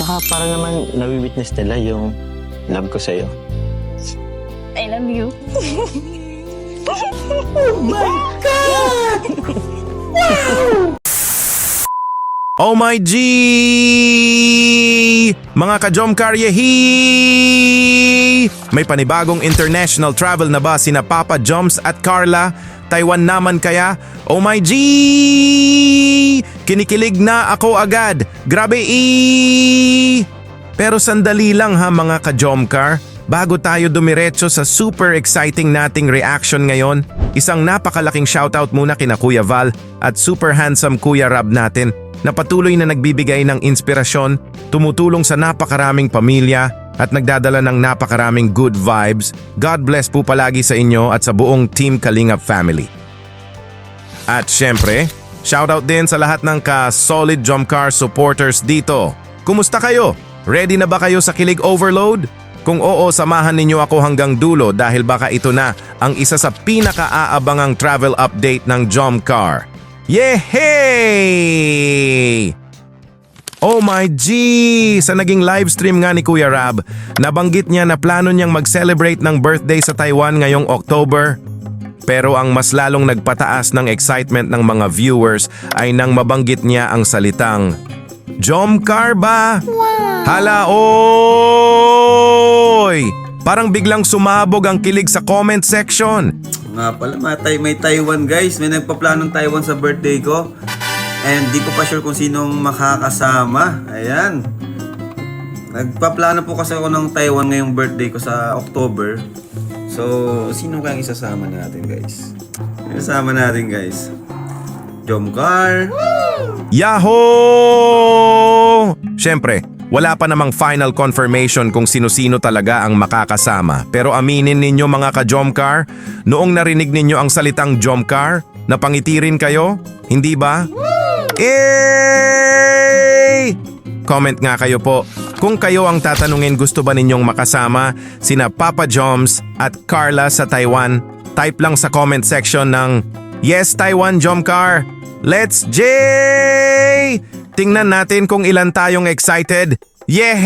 Tsaka para naman nawi-witness nila yung love ko sa'yo. I love you. Oh my G! Mga ka-Jomcar yehi! May panibagong international travel na ba sina Papa Joms at Carla? Taiwan naman kaya? Oh my G! Kinikilig na ako agad. Grabe Pero sandali lang ha mga ka-Jomcar. Bago tayo dumiretso sa super exciting nating reaction ngayon, isang napakalaking shoutout muna kina Kuya Val at super handsome Kuya Rab natin na patuloy na nagbibigay ng inspirasyon, tumutulong sa napakaraming pamilya at nagdadala ng napakaraming good vibes. God bless po palagi sa inyo at sa buong Team Kalingap family. At syempre, shoutout din sa lahat ng ka-solid Jomcar supporters dito. Kumusta kayo? Ready na ba kayo sa Kilig Overload? Kung oo, samahan ninyo ako hanggang dulo dahil baka ito na ang isa sa pinaka-aabangang travel update ng Jomcar. Yehey! Oh my G! Sa naging livestream nga ni Kuya Rab, nabanggit niya na plano niyang mag-celebrate ng birthday sa Taiwan ngayong October. Pero ang mas lalong nagpataas ng excitement ng mga viewers ay nang mabanggit niya ang salitang Jomcar ba? Wow! Hala oy! Parang biglang sumabog ang kilig sa comment section. Nga pala, may Taiwan guys. May nagpaplanong Taiwan sa birthday ko. And di ko pa sure kung sinong makakasama. Ayan. Nagpaplano po kasi ako ng Taiwan ngayong birthday ko sa October. So, sino kayang isasama natin guys? Isasama natin guys. Jomcar. Yahoo! Siyempre, wala pa namang final confirmation kung sino-sino talaga ang makakasama. Pero aminin ninyo mga ka-Jomcar, noong narinig ninyo ang salitang Jomcar, napangiti rin kayo? Hindi ba? Comment nga kayo po. Kung kayo ang tatanungin gusto ba ninyong makasama sina Papa Joms at Carla sa Taiwan, type lang sa comment section ng Yes Taiwan Jomcar! Let's J! Tingnan natin kung ilan tayong excited. Yehey!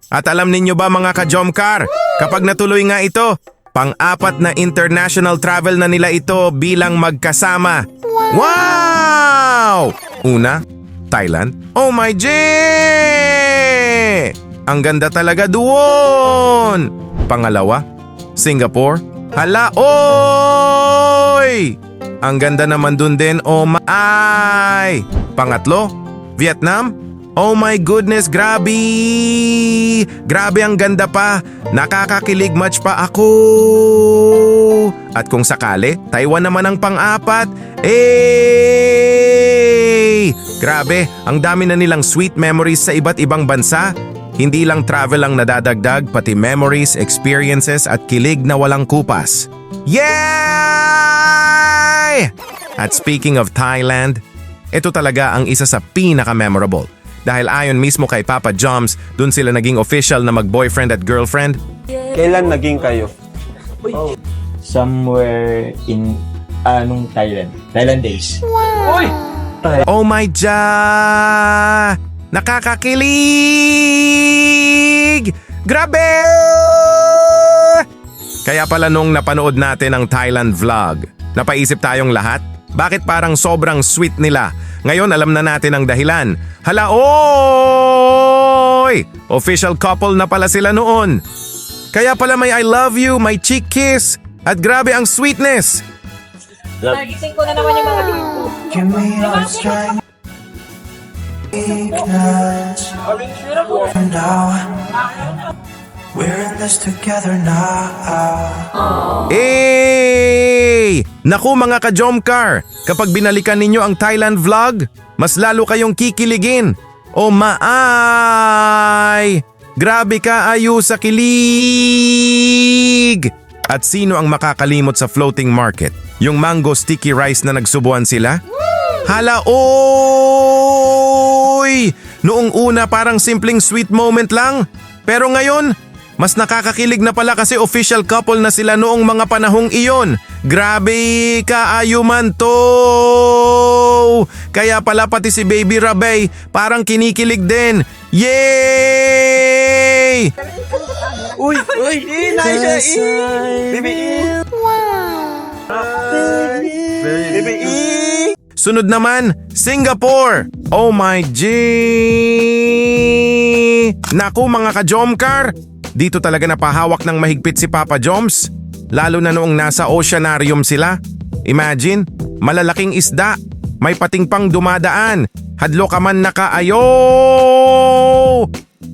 At alam ninyo ba mga ka-Jomcar, kapag natuloy nga ito, pang-apat na international travel na nila ito bilang magkasama. Wow! Una, Thailand. Oh my G! Ang ganda talaga doon! Pangalawa, Singapore. Hala, oy! Ang ganda naman dun din, oh my! Pangatlo, Vietnam? Oh my goodness, grabe! Grabe ang ganda pa! Nakakakilig match pa ako! At kung sakali, Taiwan naman ang pang-apat. Grabe, ang dami na nilang sweet memories sa iba't ibang bansa. Hindi lang travel ang nadadagdag, pati memories, experiences at kilig na walang kupas. Yay! At speaking of Thailand, ito talaga ang isa sa pinaka-memorable. Dahil ayon mismo kay Papa Joms, dun sila naging official na mag-boyfriend at girlfriend. Kailan naging kayo? Somewhere in Thailand. Thailand days. Oh my Ja! Nakakakilig! Grabe! Kaya pala nung napanood natin ang Thailand vlog, napaisip tayong lahat, bakit parang sobrang sweet nila? Ngayon alam na natin ang dahilan. Hala oy! Official couple na pala sila noon. Kaya pala may I love you, may cheek kiss, at grabe ang sweetness. Nagising ko na naman yung mga dito. Give me your strength. We're in this together now. Naku mga ka-Jomcar, kapag binalikan ninyo ang Thailand vlog, mas lalo kayong kikiligin. O maay! Grabe ka ayo sa kilig! At sino ang makakalimot sa floating market? Yung mango sticky rice na nagsubuan sila? Hala oy! Noong una parang simpleng sweet moment lang. Pero ngayon, mas nakakakilig na pala kasi official couple na sila noong mga panahong iyon. Grabe ka ayuman to! Kaya pala pati si Baby Rabay parang kinikilig din. Yay! Uy! Nice siya! Baby Baby Sunod naman, Singapore! Oh my G! Naku mga ka-Jomcar! Dito talaga napahawak ng mahigpit si Papa Joms. Lalo na noong nasa oceanarium sila. Imagine, malalaking isda. May pating pang dumadaan. Hadlo ka man nakaayo!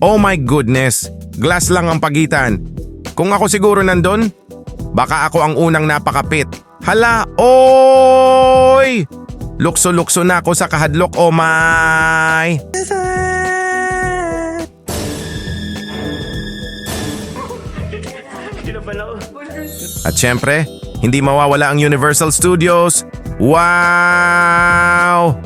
Oh my goodness! Glass lang ang pagitan. Kung ako siguro nandun, baka ako ang unang napakapit. Hala, oy! Lukso-lukso na ako sa kahadlok, oh my! At syempre, hindi mawawala ang Universal Studios. Wow!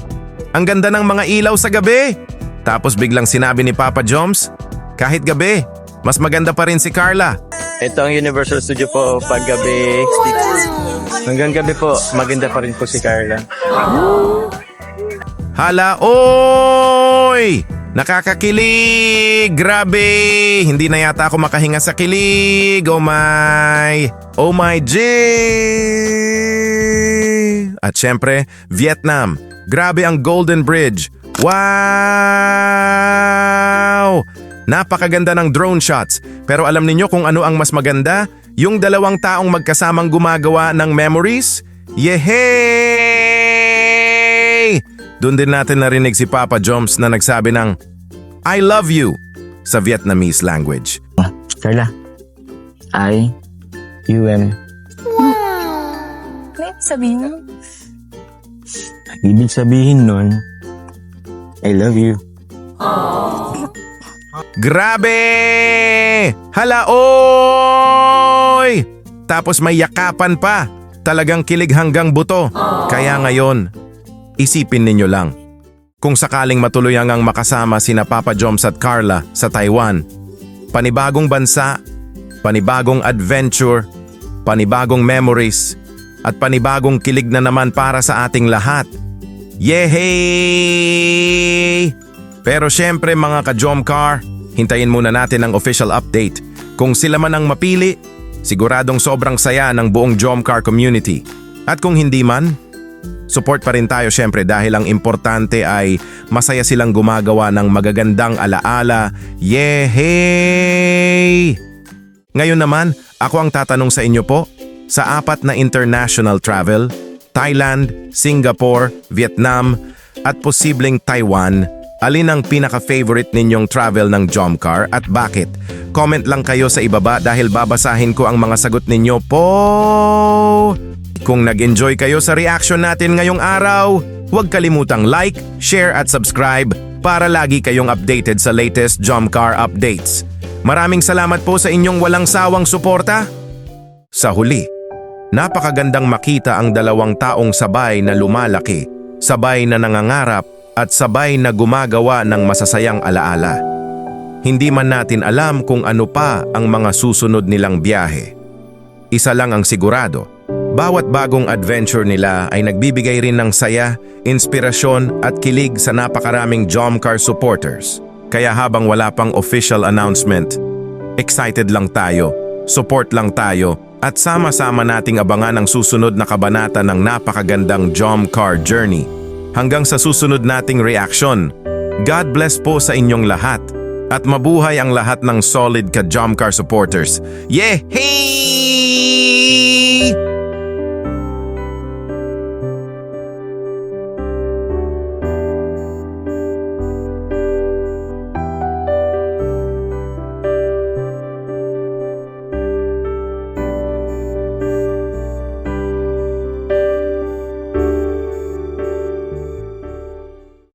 Ang ganda ng mga ilaw sa gabi. Tapos biglang sinabi ni Papa Joms, kahit gabi, mas maganda pa rin si Carla. Ito ang Universal Studio po paggabi. Hanggang gabi po, maganda pa rin po si Carla. Hala, oy! Nakakakilig! Grabe! Hindi na yata ako makahinga sa kilig. Oh my! Oh my G! At syempre, Vietnam. Grabe ang Golden Bridge. Wow! Napakaganda ng drone shots. Pero alam niyo kung ano ang mas maganda? Yung dalawang taong magkasamang gumagawa ng memories? Yehey! Doon din natin narinig si Papa Joms na nagsabi ng I love you sa Vietnamese language. Carla, I-U-M. Ano sabihin mo? Ibig sabihin nun, I love you. Grabe! Hala, oy! Tapos may yakapan pa. Talagang kilig hanggang buto. Kaya ngayon, isipin ninyo lang. Kung sakaling matuloy ang makasama sina Papa Joms at Carla sa Taiwan, panibagong bansa, panibagong adventure, panibagong memories, at panibagong kilig na naman para sa ating lahat. Yehey! Pero syempre mga ka-Jomcar, hintayin muna natin ang official update. Kung sila man ang mapili, siguradong sobrang saya ng buong Jomcar community. At kung hindi man, support pa rin tayo syempre dahil ang importante ay masaya silang gumagawa ng magagandang alaala. Yehey! Ngayon naman, ako ang tatanong sa inyo po, sa 4 na international travel, Thailand, Singapore, Vietnam, at posibleng Taiwan, alin ang pinaka-favorite ninyong travel ng Jomcar at bakit? Comment lang kayo sa ibaba dahil babasahin ko ang mga sagot ninyo po! Kung nag-enjoy kayo sa reaction natin ngayong araw, huwag kalimutang like, share at subscribe para lagi kayong updated sa latest Jomcar updates. Maraming salamat po sa inyong walang sawang suporta. Sa huli, napakagandang makita ang dalawang taong sabay na lumalaki, sabay na nangangarap at sabay na gumagawa ng masasayang alaala. Hindi man natin alam kung ano pa ang mga susunod nilang biyahe. Isa lang ang sigurado, bawat bagong adventure nila ay nagbibigay rin ng saya, inspirasyon at kilig sa napakaraming Jomcar supporters. Kaya habang wala pang official announcement, excited lang tayo, support lang tayo, at sama-sama nating abangan ang susunod na kabanata ng napakagandang Jomcar journey. Hanggang sa susunod nating reaction, God bless po sa inyong lahat at mabuhay ang lahat ng solid ka Jomcar supporters. Yehey!